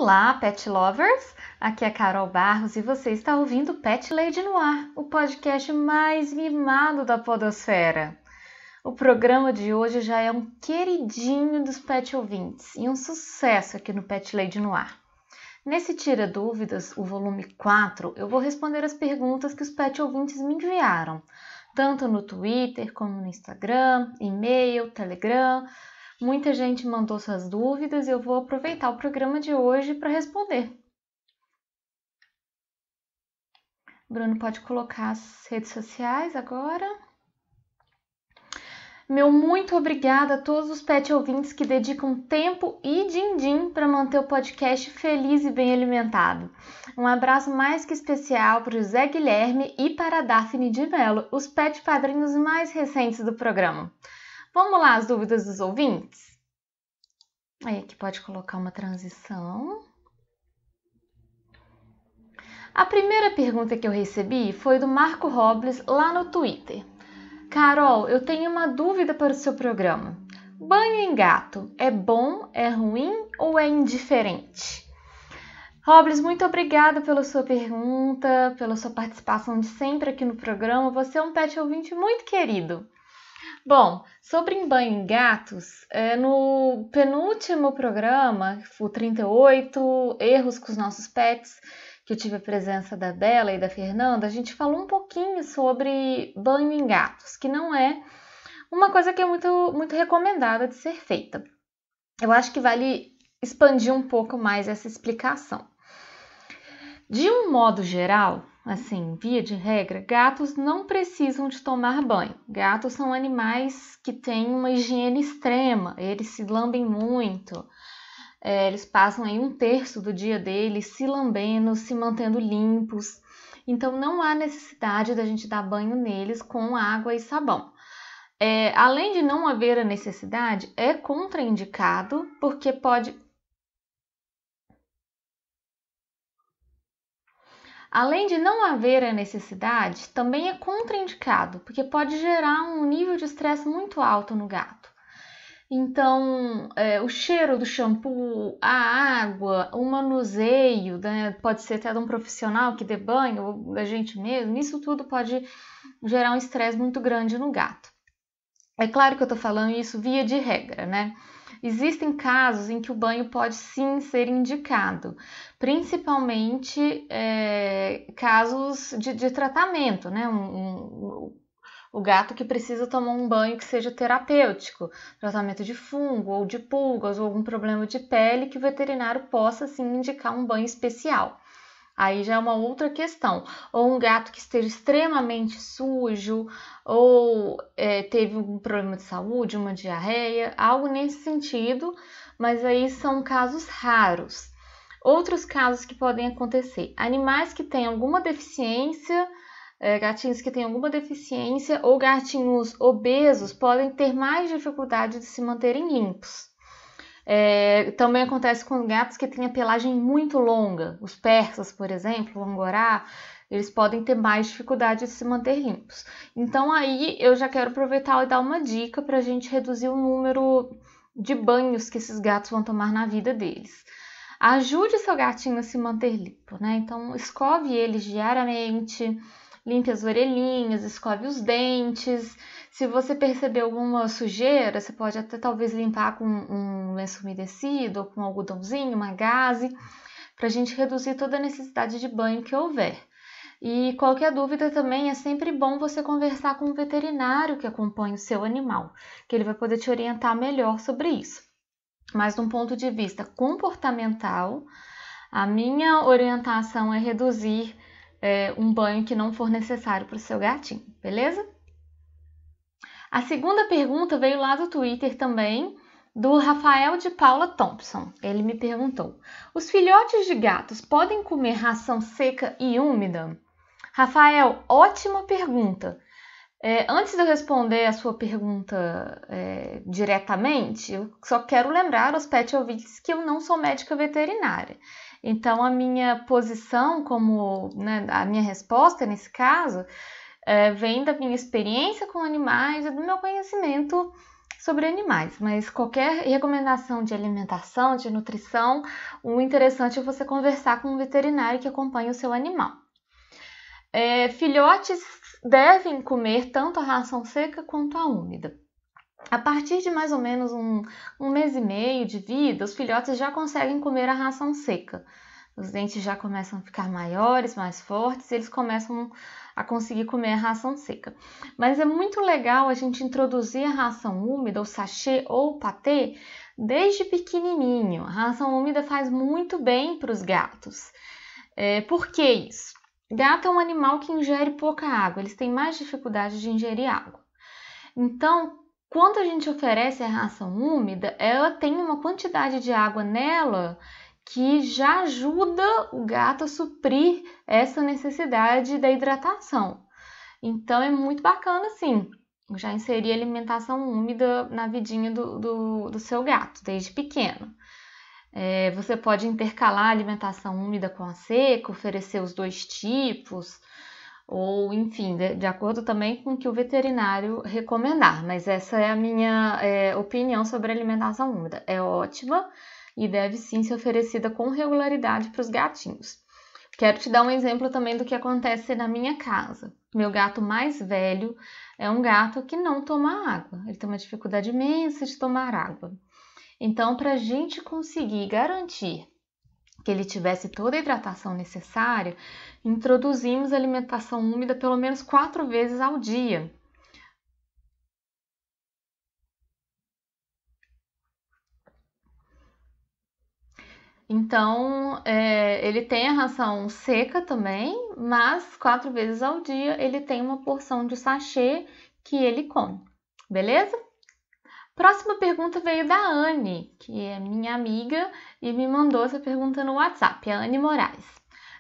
Olá, pet lovers! Aqui é Carol Barros e você está ouvindo Pet Lady no Ar, o podcast mais mimado da podosfera. O programa de hoje já é um queridinho dos pet ouvintes e um sucesso aqui no Pet Lady no Ar. Nesse Tira Dúvidas, o volume 4, eu vou responder as perguntas que os pet ouvintes me enviaram, tanto no Twitter como no Instagram, e-mail, Telegram. Muita gente mandou suas dúvidas e eu vou aproveitar o programa de hoje para responder. Bruno pode colocar as redes sociais agora. Meu muito obrigada a todos os pet ouvintes que dedicam tempo e din-din para manter o podcast feliz e bem alimentado. Um abraço mais que especial para o Zé Guilherme e para a Daphne de Mello, os pet padrinhos mais recentes do programa. Vamos lá, as dúvidas dos ouvintes? Aí aqui pode colocar uma transição. A primeira pergunta que eu recebi foi do Marco Robles lá no Twitter. Carol, eu tenho uma dúvida para o seu programa. Banho em gato é bom, é ruim ou é indiferente? Robles, muito obrigada pela sua pergunta, pela sua participação de sempre aqui no programa. Você é um pet ouvinte muito querido. Bom, sobre banho em gatos, no penúltimo programa, o 38, Erros com os Nossos Pets, que eu tive a presença da Bela e da Fernanda, a gente falou um pouquinho sobre banho em gatos, que não é uma coisa que é muito recomendada de ser feita. Eu acho que vale expandir um pouco mais essa explicação. De um modo geral, assim, via de regra, gatos não precisam de tomar banho. Gatos são animais que têm uma higiene extrema, eles se lambem muito, eles passam aí 1/3 do dia deles se lambendo, se mantendo limpos. Então não há necessidade da gente dar banho neles com água e sabão. Além de não haver a necessidade, é contraindicado porque pode... Além de não haver a necessidade, também é contraindicado, porque pode gerar um nível de estresse muito alto no gato. Então, o cheiro do shampoo, a água, o manuseio, né, pode ser até de um profissional que dê banho, ou da gente mesmo, isso tudo pode gerar um estresse muito grande no gato. É claro que eu estou falando isso via de regra, né? Existem casos em que o banho pode sim ser indicado, principalmente casos de tratamento, né? O gato que precisa tomar um banho que seja terapêutico, tratamento de fungo ou de pulgas ou algum problema de pele que o veterinário possa sim indicar um banho especial. Aí já é uma outra questão. Ou um gato que esteja extremamente sujo, ou teve um problema de saúde, uma diarreia, algo nesse sentido, mas aí são casos raros. Outros casos que podem acontecer: animais que têm alguma deficiência, gatinhos que têm alguma deficiência ou gatinhos obesos podem ter mais dificuldade de se manterem limpos. Também acontece com gatos que têm a pelagem muito longa, os persas, por exemplo, o angorá, eles podem ter mais dificuldade de se manter limpos. Então aí eu já quero aproveitar e dar uma dica para a gente reduzir o número de banhos que esses gatos vão tomar na vida deles. Ajude seu gatinho a se manter limpo, né? Então escove eles diariamente, limpe as orelhinhas, escove os dentes. Se você perceber alguma sujeira, você pode até talvez limpar com um lenço umedecido ou com um algodãozinho, uma gaze, para a gente reduzir toda a necessidade de banho que houver. E qualquer dúvida também é sempre bom você conversar com o veterinário que acompanha o seu animal, que ele vai poder te orientar melhor sobre isso. Mas de um ponto de vista comportamental, a minha orientação é reduzir um banho que não for necessário para o seu gatinho, beleza? A segunda pergunta veio lá do Twitter também, do Rafael de Paula Thompson. Ele me perguntou: os filhotes de gatos podem comer ração seca e úmida? Rafael, ótima pergunta. Antes de eu responder a sua pergunta diretamente, eu só quero lembrar aos pet ouvintes que eu não sou médica veterinária. Então, a minha posição a minha resposta nesse caso vem da minha experiência com animais e do meu conhecimento sobre animais, mas qualquer recomendação de alimentação, de nutrição, o interessante é você conversar com um veterinário que acompanha o seu animal. Filhotes devem comer tanto a ração seca quanto a úmida. A partir de mais ou menos um mês e meio de vida, os filhotes já conseguem comer a ração seca. Os dentes já começam a ficar maiores, mais fortes, e eles começam a conseguir comer a ração seca. Mas é muito legal a gente introduzir a ração úmida, o sachê ou o patê, desde pequenininho. A ração úmida faz muito bem para os gatos. Por que isso? Gato é um animal que ingere pouca água, eles têm mais dificuldade de ingerir água. Então, quando a gente oferece a ração úmida, ela tem uma quantidade de água nela que já ajuda o gato a suprir essa necessidade da hidratação. Então, é muito bacana, sim, já inserir alimentação úmida na vidinha do seu gato, desde pequeno. Você pode intercalar a alimentação úmida com a seca, oferecer os dois tipos, ou enfim, de acordo também com o que o veterinário recomendar. Mas essa é a minha opinião sobre a alimentação úmida. É ótima e deve sim ser oferecida com regularidade para os gatinhos. Quero te dar um exemplo também do que acontece na minha casa. Meu gato mais velho é um gato que não toma água. Ele tem uma dificuldade imensa de tomar água. Então, para a gente conseguir garantir que ele tivesse toda a hidratação necessária, introduzimos a alimentação úmida pelo menos 4 vezes ao dia. Então, ele tem a ração seca também, mas 4 vezes ao dia ele tem uma porção de sachê que ele come, beleza? Próxima pergunta veio da Anne, que é minha amiga e me mandou essa pergunta no WhatsApp, a Anne Moraes.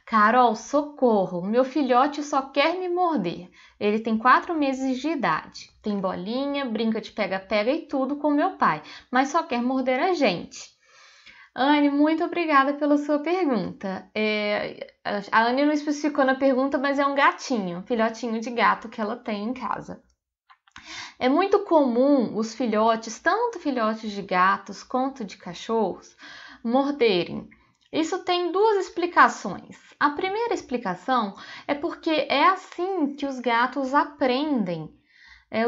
Carol, socorro, meu filhote só quer me morder. Ele tem 4 meses de idade, tem bolinha, brinca de pega-pega e tudo com meu pai, mas só quer morder a gente. Anne, muito obrigada pela sua pergunta. A Anne não especificou na pergunta, mas é um gatinho, um filhotinho de gato que ela tem em casa. É muito comum os filhotes, tanto filhotes de gatos quanto de cachorros, morderem. Isso tem 2 explicações. A primeira explicação é porque é assim que os gatos aprendem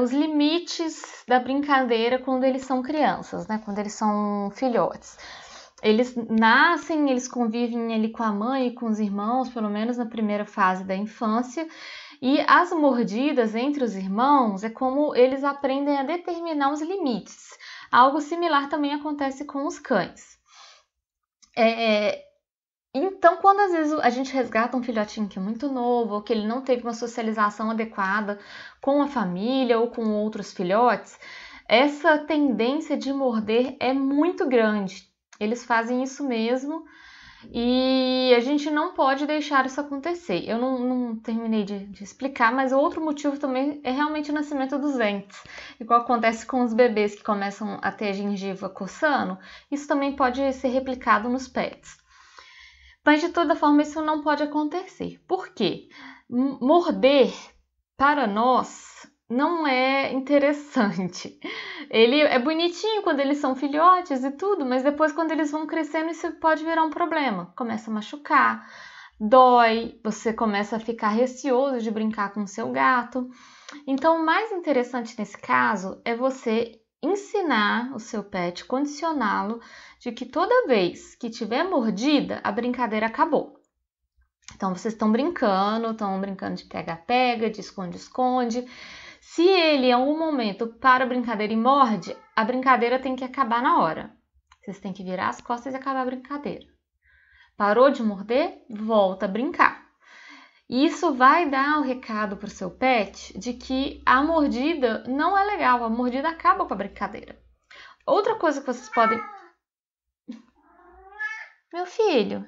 os limites da brincadeira quando eles são crianças, né? Quando eles são filhotes. Eles nascem, eles convivem ali com a mãe e com os irmãos, pelo menos na primeira fase da infância, e as mordidas entre os irmãos é como eles aprendem a determinar os limites. Algo similar também acontece com os cães. Então, quando às vezes a gente resgata um filhotinho que é muito novo, ou que ele não teve uma socialização adequada com a família ou com outros filhotes, essa tendência de morder é muito grande. Eles fazem isso mesmo e a gente não pode deixar isso acontecer. Eu não terminei de explicar, mas outro motivo também é realmente o nascimento dos dentes. Igual acontece com os bebês que começam a ter a gengiva coçando, isso também pode ser replicado nos pets. Mas de toda forma isso não pode acontecer. Por quê? Morder, para nós, não é interessante. Ele é bonitinho quando eles são filhotes e tudo, mas depois quando eles vão crescendo isso pode virar um problema. Começa a machucar, dói, você começa a ficar receoso de brincar com o seu gato. Então o mais interessante nesse caso é você ensinar o seu pet, condicioná-lo de que toda vez que tiver mordida, a brincadeira acabou. Então vocês estão brincando de pega-pega, de esconde-esconde. Se ele em algum momento para a brincadeira e morde, a brincadeira tem que acabar na hora. Vocês têm que virar as costas e acabar a brincadeira. Parou de morder? Volta a brincar. Isso vai dar o recado para o seu pet de que a mordida não é legal, a mordida acaba com a brincadeira. Outra coisa que vocês podem... Meu filho,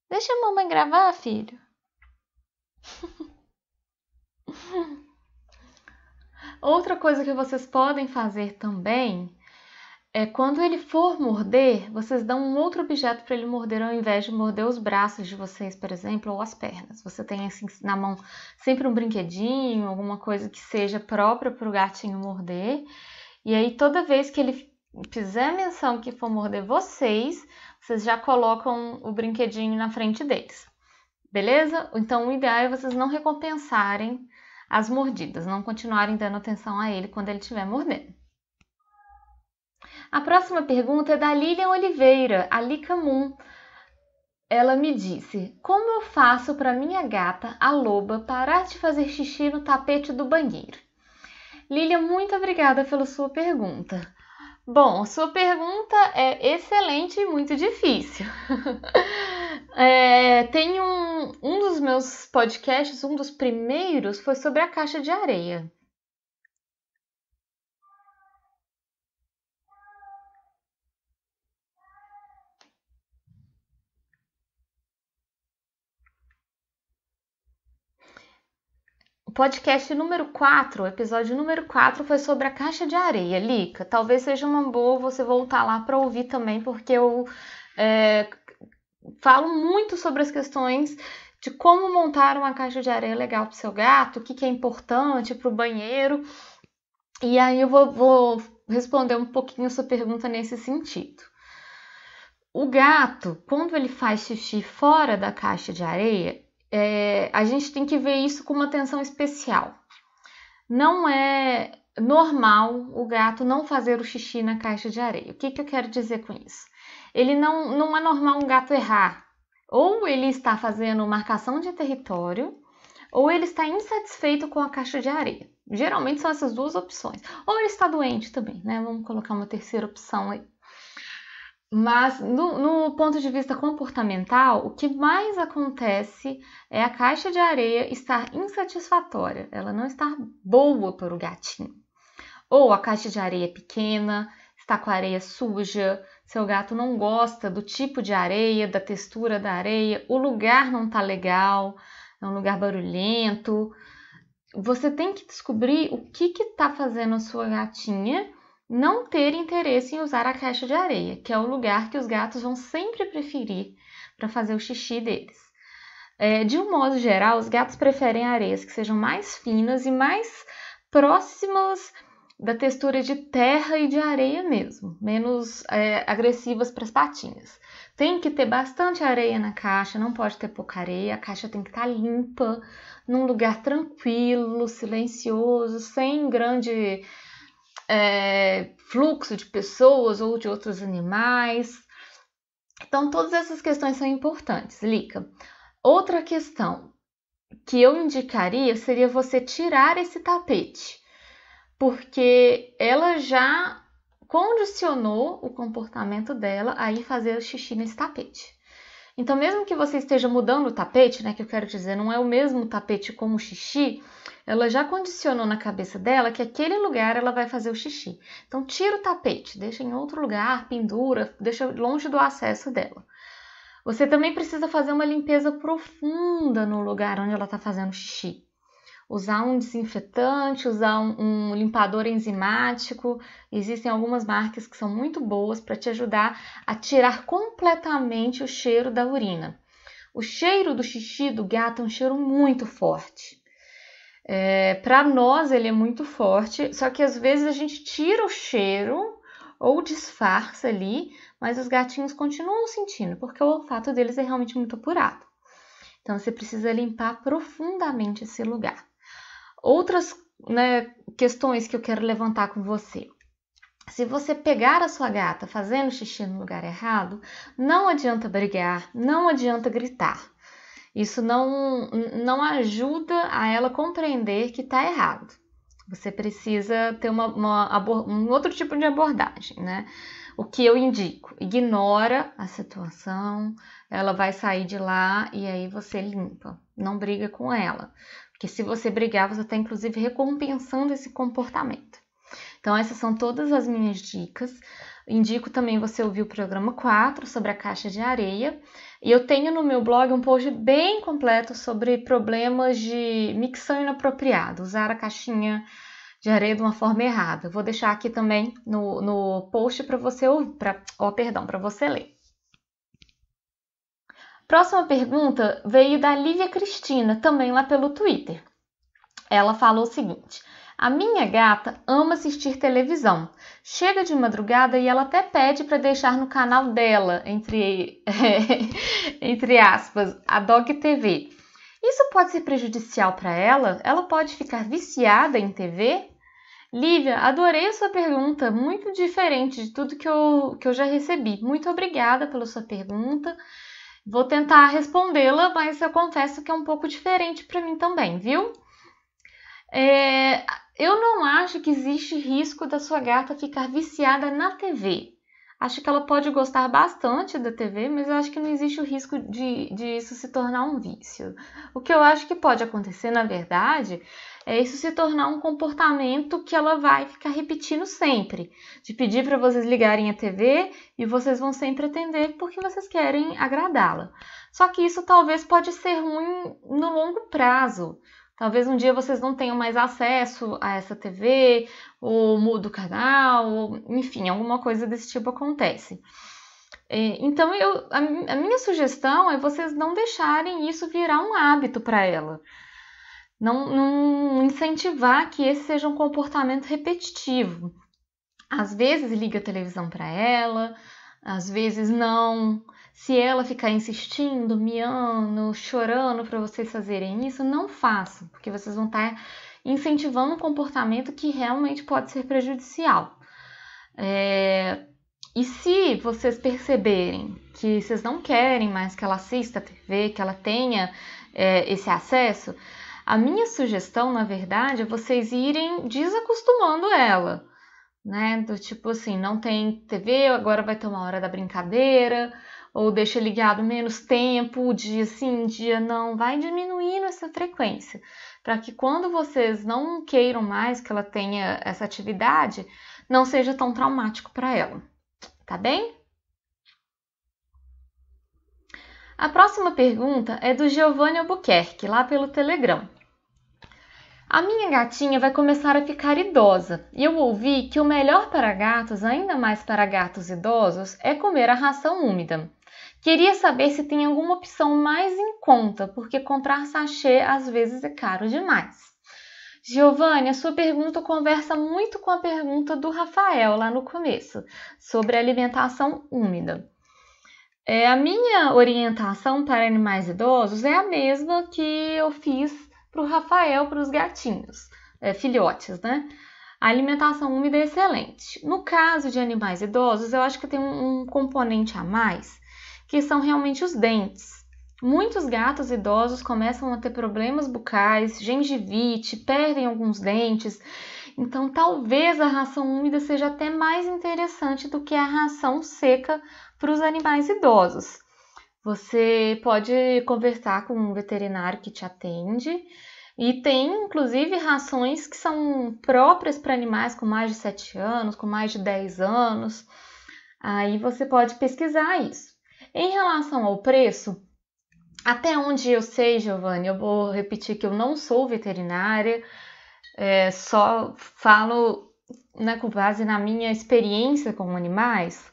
deixa a mamãe gravar, filho. Outra coisa que vocês podem fazer também Quando ele for morder, vocês dão um outro objeto para ele morder ao invés de morder os braços de vocês, por exemplo, ou as pernas. Você tem assim na mão sempre um brinquedinho, alguma coisa que seja própria para o gatinho morder. E aí toda vez que ele fizer menção que for morder vocês já colocam o brinquedinho na frente deles. Beleza? Então o ideal é vocês não recompensarem as mordidas, não continuarem dando atenção a ele quando ele estiver mordendo. A próxima pergunta é da Lilian Oliveira, a Lica Moon. Ela me disse: como eu faço para minha gata, a loba, parar de fazer xixi no tapete do banheiro? Lilian, muito obrigada pela sua pergunta. Bom, sua pergunta é excelente e muito difícil. Tem um dos meus podcasts, um dos primeiros, foi sobre a caixa de areia. O podcast número 4, o episódio número 4 foi sobre a caixa de areia, Lica. Talvez seja uma boa você voltar lá para ouvir também, porque eu falo muito sobre as questões de como montar uma caixa de areia legal para o seu gato, o que é importante para o banheiro. E aí eu vou responder um pouquinho a sua pergunta nesse sentido. O gato, quando ele faz xixi fora da caixa de areia, a gente tem que ver isso com uma atenção especial. Não é normal o gato não fazer o xixi na caixa de areia. O que eu quero dizer com isso? Ele não é normal um gato errar. Ou ele está fazendo marcação de território, ou ele está insatisfeito com a caixa de areia. Geralmente são essas duas opções. Ou ele está doente também, né? Vamos colocar uma terceira opção aí. Mas no ponto de vista comportamental, o que mais acontece é a caixa de areia estar insatisfatória, ela não está boa para o gatinho. Ou a caixa de areia é pequena, está com a areia suja, seu gato não gosta do tipo de areia, da textura da areia, o lugar não está legal, é um lugar barulhento. Você tem que descobrir o que está fazendo a sua gatinha não ter interesse em usar a caixa de areia, que é o lugar que os gatos vão sempre preferir para fazer o xixi deles. De um modo geral, os gatos preferem areias que sejam mais finas e mais próximas da textura de terra e de areia mesmo, menos agressivas para as patinhas. Tem que ter bastante areia na caixa, não pode ter pouca areia, a caixa tem que estar limpa, num lugar tranquilo, silencioso, sem grande fluxo de pessoas ou de outros animais. Então, todas essas questões são importantes, Lica. Outra questão que eu indicaria seria você tirar esse tapete, porque ela já condicionou o comportamento dela a ir fazer o xixi nesse tapete. Então, mesmo que você esteja mudando o tapete, né, que eu quero dizer, não é o mesmo tapete como o xixi, ela já condicionou na cabeça dela que aquele lugar ela vai fazer o xixi. Então, tira o tapete, deixa em outro lugar, pendura, deixa longe do acesso dela. Você também precisa fazer uma limpeza profunda no lugar onde ela está fazendo xixi. Usar um desinfetante, usar um limpador enzimático. Existem algumas marcas que são muito boas para te ajudar a tirar completamente o cheiro da urina. O cheiro do xixi do gato é um cheiro muito forte. Para nós ele é muito forte, só que às vezes a gente tira o cheiro ou disfarça ali, mas os gatinhos continuam sentindo, porque o olfato deles é realmente muito apurado. Então você precisa limpar profundamente esse lugar. Outras questões que eu quero levantar com você. Se você pegar a sua gata fazendo xixi no lugar errado, não adianta brigar, não adianta gritar. Isso não ajuda a ela compreender que está errado. Você precisa ter um outro tipo de abordagem, né? O que eu indico? Ignora a situação, ela vai sair de lá e aí você limpa. Não briga com ela. Porque se você brigar, você está inclusive recompensando esse comportamento. Então, essas são todas as minhas dicas. Indico também você ouvir o programa 4 sobre a caixa de areia. E eu tenho no meu blog um post bem completo sobre problemas de micção inapropriada. Usar a caixinha de areia de uma forma errada. Vou deixar aqui também no post para você ouvir, para você ler. Próxima pergunta veio da Lívia Cristina, também lá pelo Twitter. Ela falou o seguinte: a minha gata ama assistir televisão. Chega de madrugada e ela até pede para deixar no canal dela, entre aspas, a Dog TV. Isso pode ser prejudicial para ela? Ela pode ficar viciada em TV? Lívia, adorei a sua pergunta, muito diferente de tudo que eu já recebi. Muito obrigada pela sua pergunta. Vou tentar respondê-la, mas eu confesso que é um pouco diferente para mim também, viu? Eu não acho que existe risco da sua gata ficar viciada na TV. Acho que ela pode gostar bastante da TV, mas eu acho que não existe o risco de isso se tornar um vício. O que eu acho que pode acontecer, na verdade, é isso se tornar um comportamento que ela vai ficar repetindo sempre. De pedir para vocês ligarem a TV e vocês vão sempre atender porque vocês querem agradá-la. Só que isso talvez pode ser ruim no longo prazo. Talvez um dia vocês não tenham mais acesso a essa TV, ou muda o canal, ou, enfim, alguma coisa desse tipo acontece. Então, a minha sugestão é vocês não deixarem isso virar um hábito para ela. Não incentivar que esse seja um comportamento repetitivo. Às vezes liga a televisão para ela, às vezes não. Se ela ficar insistindo, miando, chorando para vocês fazerem isso, não façam, porque vocês vão estar incentivando um comportamento que realmente pode ser prejudicial. E se vocês perceberem que vocês não querem mais que ela assista a TV, que ela tenha esse acesso, a minha sugestão, na verdade, é vocês irem desacostumando ela, né? Do tipo assim, não tem TV, agora vai ter uma hora da brincadeira, ou deixa ligado menos tempo, dia sim, dia não, vai diminuindo essa frequência, para que quando vocês não queiram mais que ela tenha essa atividade, não seja tão traumático para ela, tá bem? A próxima pergunta é do Giovanni Albuquerque, lá pelo Telegram. A minha gatinha vai começar a ficar idosa e eu ouvi que o melhor para gatos, ainda mais para gatos idosos, é comer a ração úmida. Queria saber se tem alguma opção mais em conta, porque comprar sachê às vezes é caro demais. Giovanni, a sua pergunta conversa muito com a pergunta do Rafael lá no começo, sobre alimentação úmida. A minha orientação para animais idosos é a mesma que eu fiz para o Rafael, para os gatinhos, filhotes, né? A alimentação úmida é excelente. No caso de animais idosos, eu acho que tem um componente a mais, que são realmente os dentes. Muitos gatos idosos começam a ter problemas bucais, gengivite, perdem alguns dentes. Então, talvez a ração úmida seja até mais interessante do que a ração seca para os animais idosos. Você pode conversar com um veterinário que te atende. E tem, inclusive, rações que são próprias para animais com mais de 7 anos, com mais de 10 anos. Aí você pode pesquisar isso. Em relação ao preço, até onde eu sei, Giovanni, eu vou repetir que eu não sou veterinária, só falo, né, com base na minha experiência com animais.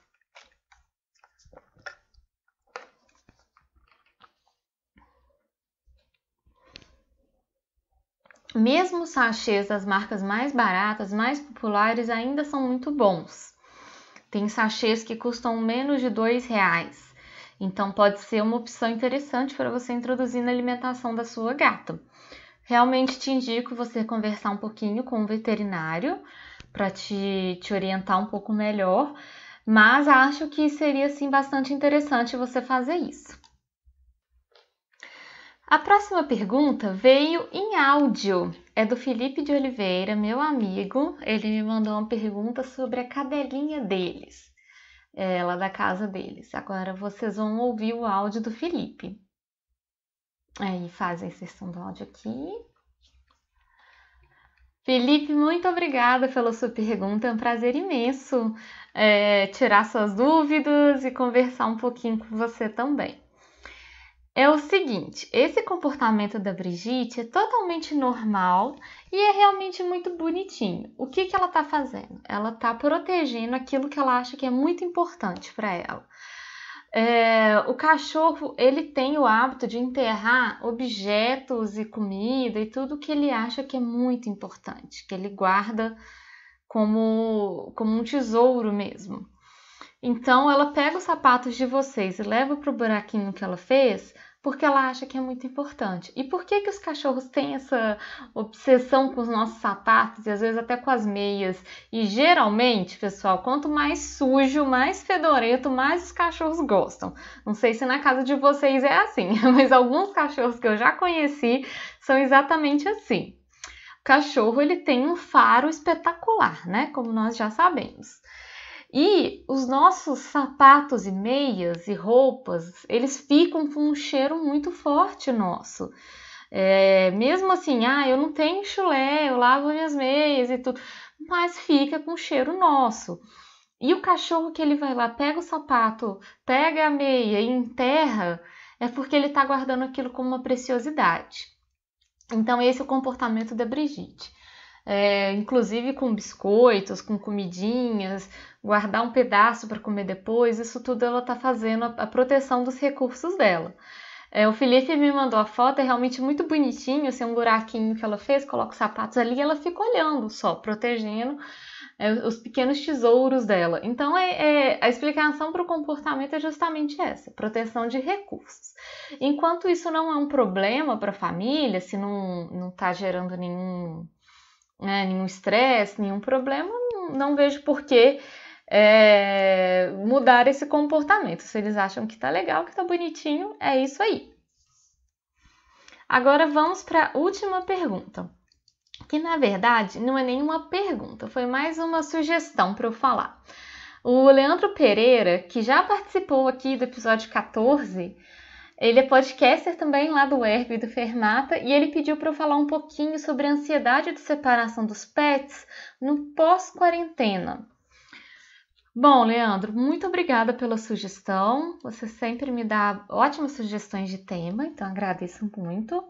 Mesmo os sachês das marcas mais baratas, mais populares, ainda são muito bons. Tem sachês que custam menos de R$2. Então, pode ser uma opção interessante para você introduzir na alimentação da sua gata. Realmente te indico você conversar um pouquinho com o veterinário para te orientar um pouco melhor, mas acho que seria sim bastante interessante você fazer isso. A próxima pergunta veio em áudio, é do Felipe de Oliveira, meu amigo. Ele me mandou uma pergunta sobre a cadelinha deles, lá da casa deles. Agora vocês vão ouvir o áudio do Felipe. Aí faz a inserção do áudio aqui. Felipe, muito obrigada pela sua pergunta, é um prazer imenso tirar suas dúvidas e conversar um pouquinho com você também. É o seguinte, esse comportamento da Brigitte é totalmente normal e é realmente muito bonitinho. O que ela está fazendo? Ela está protegendo aquilo que ela acha que é muito importante para ela. O cachorro, ele tem o hábito de enterrar objetos e comida e tudo que ele acha que é muito importante, que ele guarda como um tesouro mesmo. Então, ela pega os sapatos de vocês e leva para o buraquinho que ela fez porque ela acha que é muito importante. E por que os cachorros têm essa obsessão com os nossos sapatos e às vezes até com as meias? E geralmente, pessoal, quanto mais sujo, mais fedorento, mais os cachorros gostam. Não sei se na casa de vocês é assim, mas alguns cachorros que eu já conheci são exatamente assim. O cachorro, ele tem um faro espetacular, né? Como nós já sabemos. E os nossos sapatos e meias e roupas, eles ficam com um cheiro muito forte nosso. Mesmo assim, eu não tenho chulé, eu lavo minhas meias e tudo, mas fica com cheiro nosso. E o cachorro que ele vai lá, pega o sapato, pega a meia e enterra, é porque ele está guardando aquilo como uma preciosidade. Então esse é o comportamento da Brigitte. Inclusive com biscoitos, com comidinhas, guardar um pedaço para comer depois, isso tudo ela está fazendo a proteção dos recursos dela. O Felipe me mandou a foto, é realmente muito bonitinho, assim, um buraquinho que ela fez, coloca os sapatos ali e ela fica olhando só, protegendo os pequenos tesouros dela. Então, a explicação para o comportamento é justamente essa, proteção de recursos. Enquanto isso não é um problema para a família, se não está gerando nenhum estresse, nenhum problema, não vejo por que mudar esse comportamento. Se eles acham que tá legal, que tá bonitinho, é isso aí. Agora vamos para a última pergunta, que na verdade não é nenhuma pergunta, foi mais uma sugestão para eu falar. O Leandro Pereira, que já participou aqui do episódio 14, ele é podcaster também lá do Herb e do Fermata e ele pediu para eu falar um pouquinho sobre a ansiedade de separação dos pets no pós-quarentena. Bom, Leandro, muito obrigada pela sugestão. Você sempre me dá ótimas sugestões de tema, então agradeço muito.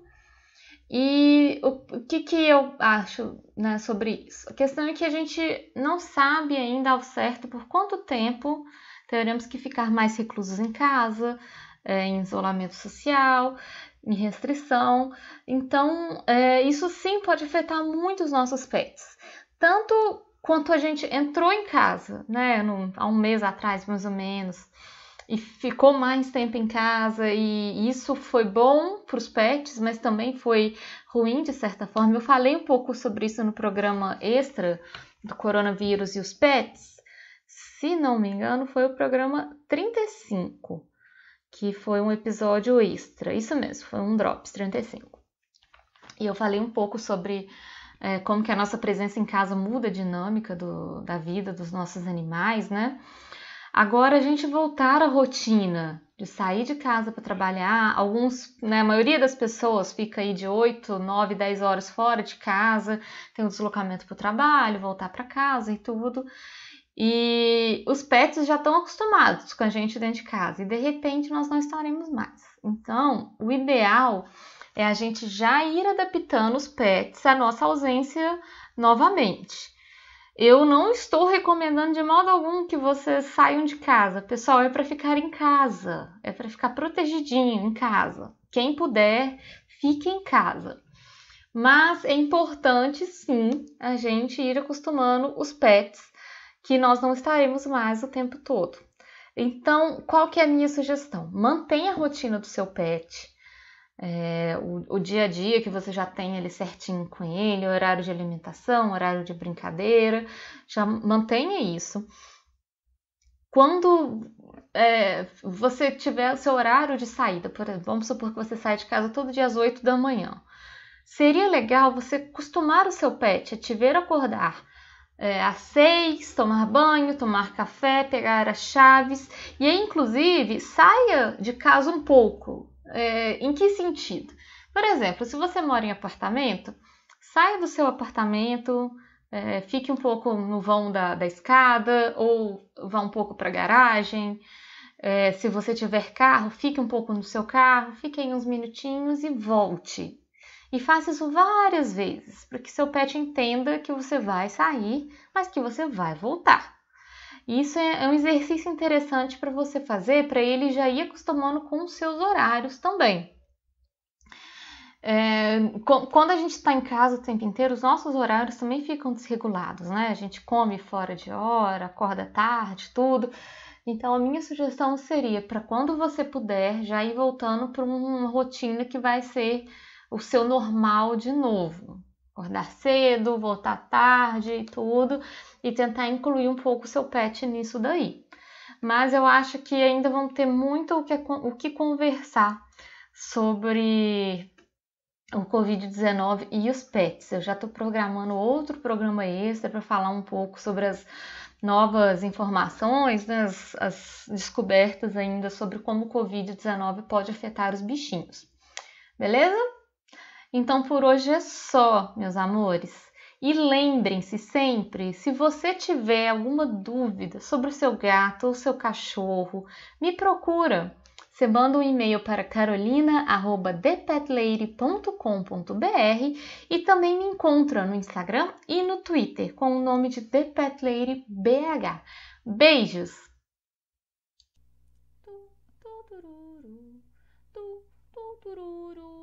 E o que eu acho, né, sobre isso? A questão é que a gente não sabe ainda ao certo por quanto tempo teremos que ficar mais reclusos em casa, em isolamento social, em restrição. Então, isso sim pode afetar muito os nossos pets. Tanto quanto a gente entrou em casa, né, há um mês atrás, mais ou menos, e ficou mais tempo em casa, e isso foi bom para os pets, mas também foi ruim de certa forma. Eu falei um pouco sobre isso no programa extra do coronavírus e os pets. Se não me engano, foi o programa 35. Que foi um episódio extra, isso mesmo, foi um Drops 35. E eu falei um pouco sobre como que a nossa presença em casa muda a dinâmica da vida dos nossos animais, né? Agora a gente voltar à rotina de sair de casa para trabalhar, a maioria das pessoas fica aí de 8, 9, 10 horas fora de casa, tem o deslocamento para o trabalho, voltar para casa e tudo. E os pets já estão acostumados com a gente dentro de casa e de repente nós não estaremos mais. Então, o ideal é a gente já ir adaptando os pets à nossa ausência novamente. Eu não estou recomendando de modo algum que vocês saiam de casa. Pessoal, é para ficar em casa, é para ficar protegidinho em casa. Quem puder, fique em casa. Mas é importante sim a gente ir acostumando os pets que nós não estaremos mais o tempo todo. Então, qual que é a minha sugestão? Mantenha a rotina do seu pet, o dia a dia que você já tem ali certinho com ele, horário de alimentação, horário de brincadeira, já mantenha isso. Quando você tiver o seu horário de saída, por exemplo, vamos supor que você sai de casa todo dia às 8 da manhã, seria legal você acostumar o seu pet a te ver acordar às 6, tomar banho, tomar café, pegar as chaves e aí, inclusive, saia de casa um pouco. Em que sentido? Por exemplo, se você mora em apartamento, saia do seu apartamento, fique um pouco no vão da escada ou vá um pouco para a garagem, Se você tiver carro, fique um pouco no seu carro, fique aí uns minutinhos e volte. E faça isso várias vezes, para que seu pet entenda que você vai sair, mas que você vai voltar. Isso é um exercício interessante para você fazer, para ele já ir acostumando com os seus horários também. Quando a gente está em casa o tempo inteiro, os nossos horários também ficam desregulados, né? A gente come fora de hora, acorda tarde, tudo. Então, a minha sugestão seria para quando você puder, já ir voltando para uma rotina que vai ser o seu normal de novo. Acordar cedo, voltar tarde e tudo, e tentar incluir um pouco o seu pet nisso daí. Mas eu acho que ainda vamos ter muito o que conversar sobre o Covid-19 e os pets. Eu já estou programando outro programa extra para falar um pouco sobre as novas informações, né, as descobertas ainda sobre como o Covid-19 pode afetar os bichinhos. Beleza? Então por hoje é só, meus amores. E lembrem-se sempre, se você tiver alguma dúvida sobre o seu gato ou seu cachorro, me procura. Você manda um e-mail para carolina@thepetlady.com.br e também me encontra no Instagram e no Twitter com o nome de The Pet Lady BH. Beijos! Tu, tu, tururu, tu, tu, tururu.